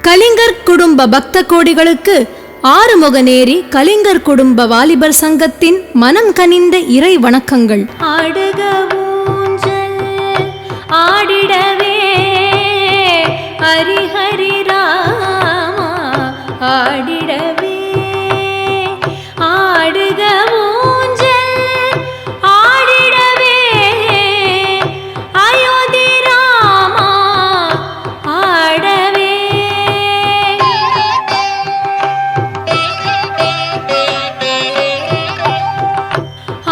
கலிங்கர் குடும்ப பக்த கோடிகளுக்கு ஆறுமுகநேரி கலிங்கர் குடும்ப வாலிபர் சங்கத்தின் மனம் கனிந்த இறை வணக்கங்கள். ஆடுக ஊஞ்சல் ஆடிடவே ஹரி ஹரி ராமா ஆடிடவே ஆடுக ஊஞ்சல் ஆடிடவே அயோத்தி ராமா ஆடவே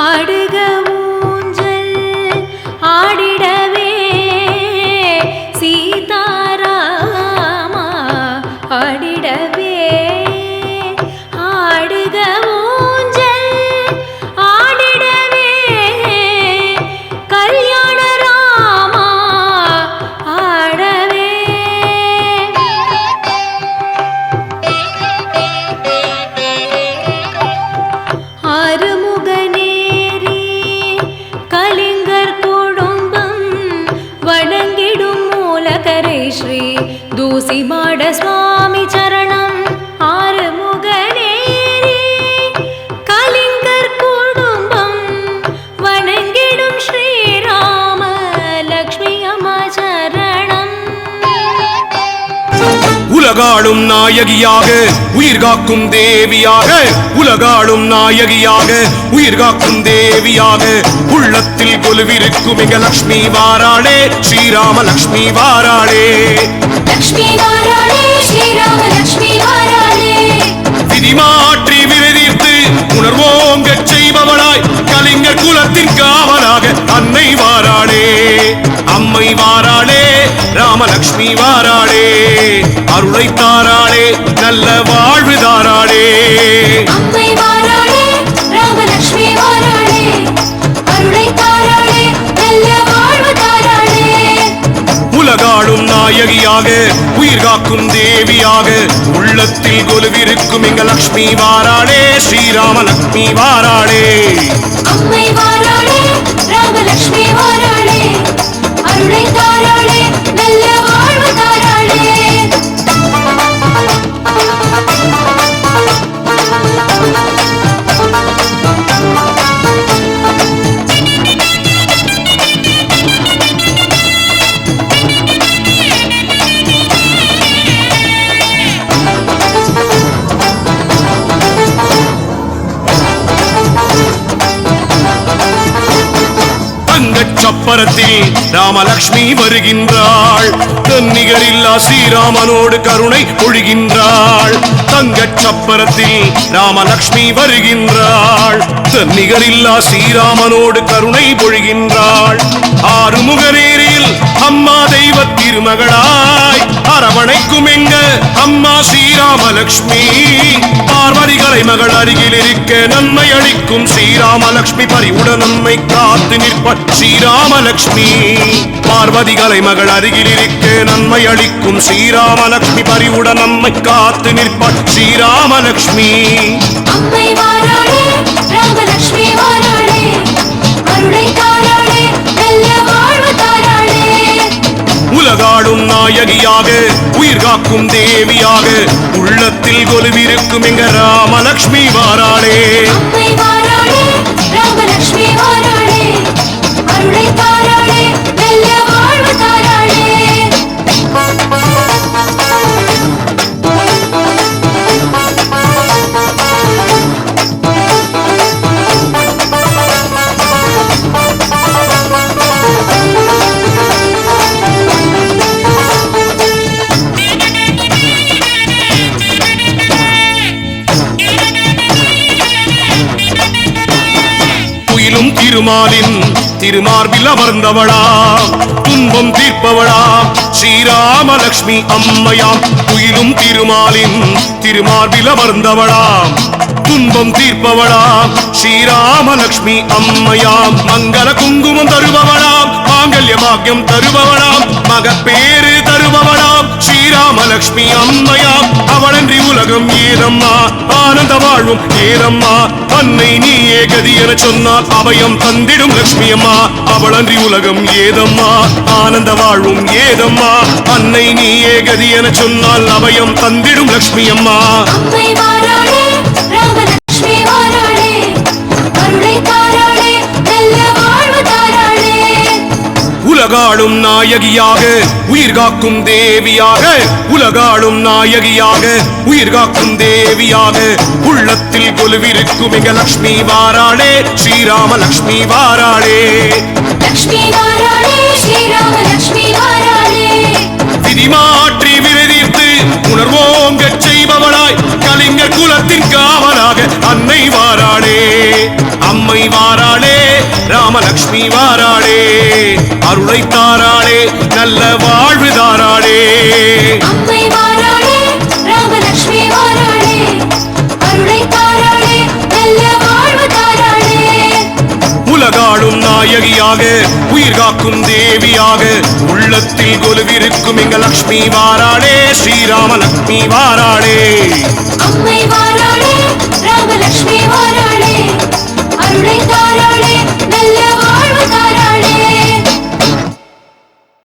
ஆடுக ஊஞ்சல் ஆடிடவே சீதாராமா ஆடிடவே ஆடுக ஊஞ்சல் ஆடிடவே கல்யாண ராமா ஆடவே ஆறுமுகநேரி கலிங்கர் குடும்பம் வணங்கிடும் மூலகரை ஸ்ரீ தூசிமாட சுவாமி சரணம். ஆறுமுகநேரி கலிங்கர் குடும்பம் வணங்கிடும் ஸ்ரீராம லக்ஷ்மி அம்மா சரணம். உலகாளும் நாயகியாக உயிர் காக்கும் தேவியாக, உலகாளும் நாயகியாக உயிர் காக்கும் தேவியாக, உள்ளத்தில் கொலுவிருக்கும் எங்க லக்ஷ்மி வாராளே ஸ்ரீராம லக்ஷ்மி வாராளே. லக்ஷ்மி வாராளே ஸ்ரீராம லக்ஷ்மி வாராளே. விதி மாற்றி விரைதீர்த்து உணர்வோங்கச் செய்பவளாய் கலிங்கர் குலத்தின் காவலாக அன்னை வாராளே அம்மை வாராளே ராமலக்ஷ்மி வாராளே. அருளை தாராளே நல்ல வாழ்வு தாராளே. அம்மை வாராளே ராமலக்ஷ்மி வாராளே. அருளை தாராளே நல்ல வாழ்வு தாராளே. உலகாளும் நாயகியாக உயிர் காக்கும் தேவியாக, உள்ளத்தில் கொலுவிருக்கும் எங்க லக்ஷ்மி வாராளே ஸ்ரீராம லக்ஷ்மி வாராளே. அம்மை வாராளே ராமலக்ஷ்மி வாராளே. அருளை தாராளே நல்ல வாழ்வு தாராளே. சப்பரத்தில் ராமலக்ஷ்மி வருகின்றாள், தன்னிகரில்லா ஸ்ரீராமனோடு கருணை பொழிகின்றாள். தங்கச் சப்பரத்தில் ராமலக்ஷ்மி வருகின்றாள், தன்னிகரில்லா ஸ்ரீராமனோடு கருணை பொழிகின்றாள். ஆறுமுகநேரியில் அம்மா தெய்வ திருமகளாய் அரவணைக்கும் எங்க அம்மா ஸ்ரீராமலக்ஷ்மி. பார்வதிகளை மகள் அருகில் இருக்க நன்மை அளிக்கும் ஸ்ரீராமலக்ஷ்மி, பரிவுடன் நம்மை காத்து நிற்ப ஸ்ரீராமலக்ஷ்மி. பார்வதிகளை மகள் அருகில் இருக்க நன்மை அளிக்கும் ஸ்ரீராமலக்ஷ்மி, பரிவுடன் நம்மை காத்து நிற்ப ஸ்ரீராமலக்ஷ்மி. அம்மை வாராளே ராமலக்ஷ்மி வாராளே. அருளை தாராளே நல்ல வாழ்வு தாராளே. உலகாளும் நாயகியாக உயிர் காக்கும் தேவியாக, உள்ளத்தில் கொலுவிருக்கும் எங்க ராமலக்ஷ்மி வாராளே. அம்மை வாராளே ராமலக்ஷ்மி வாராளே. அருளை தாராளே நல்ல வாழ்வு தாராளே. துயிலும் திருமாலின் திருமார்பில் அமர்ந்தவளாம், துன்பம் தீர்ப்பவளாம் ஸ்ரீராமலக்ஷ்மி அம்மையாம். துயிலும் திருமாலின் திருமார்பில் அமர்ந்தவளாம், துன்பம் தீர்ப்பவளாம் ஸ்ரீராமலக்ஷ்மி அம்மையாம். மங்கள குங்குமம் தருபவளாம், மாங்கல்ய பாக்கியம் தருபவளாம், மகப்பேறு தருபவளாம் ஸ்ரீராமலக்ஷ்மி அம்மையாம் அவளன்றி உலகம் ஏதம்மா ஆனந்த வாழ்வும் ஏதம்மா அன்னை நீயே கதி என சொன்னால் அபயம் தந்திடும் லக்ஷ்மி அம்மா அவளன்றி உலகம் ஏதம்மா ஆனந்த வாழ்வும் ஏதம்மா அன்னை நீயே கதி என சொன்னால் அபயம் தந்திடும் லக்ஷ்மி அம்மா அம்மை வாராளே ராமலக்ஷ்மி வாராளே அருளை தாராளே நல்ல வாழ்வு தாராளே உலகாளும் நாயகியாக உயிர் காக்கும் தேவியாக உலகாளும் நாயகியாக உயிர் காக்கும் தேவியாக உள்ளத்தில் கொலுவிருக்கும் எங்க லக்ஷ்மி வாராளே ஸ்ரீராமலக்ஷ்மி வாராளே லக்ஷ்மி வாராளே ஸ்ரீராமலக்ஷ்மி வாராளே விதி மாற்றி விரதித்து உணர்வோங்கச் செய்பவளாய் கலிங்கர் குலத்தின் காவலாக அன்னை வாராளே அம்மை வாராளே ராமலக்ஷ்மி வாராளே அருளை தாராளே நல்ல வாழ்வு தாராளே அம்மை வாராளே ராமலக்ஷ்மி வாராளே அருளை தாராளே நல்ல வாழ்வு தாராளே உலகாளும் நாயகியாக உயிர் காக்கும் தேவியாக உள்ளத்தில் கொலுவிருக்கும் எங்க லக்ஷ்மி வாராளே ஸ்ரீராமலக்ஷ்மி வாராளே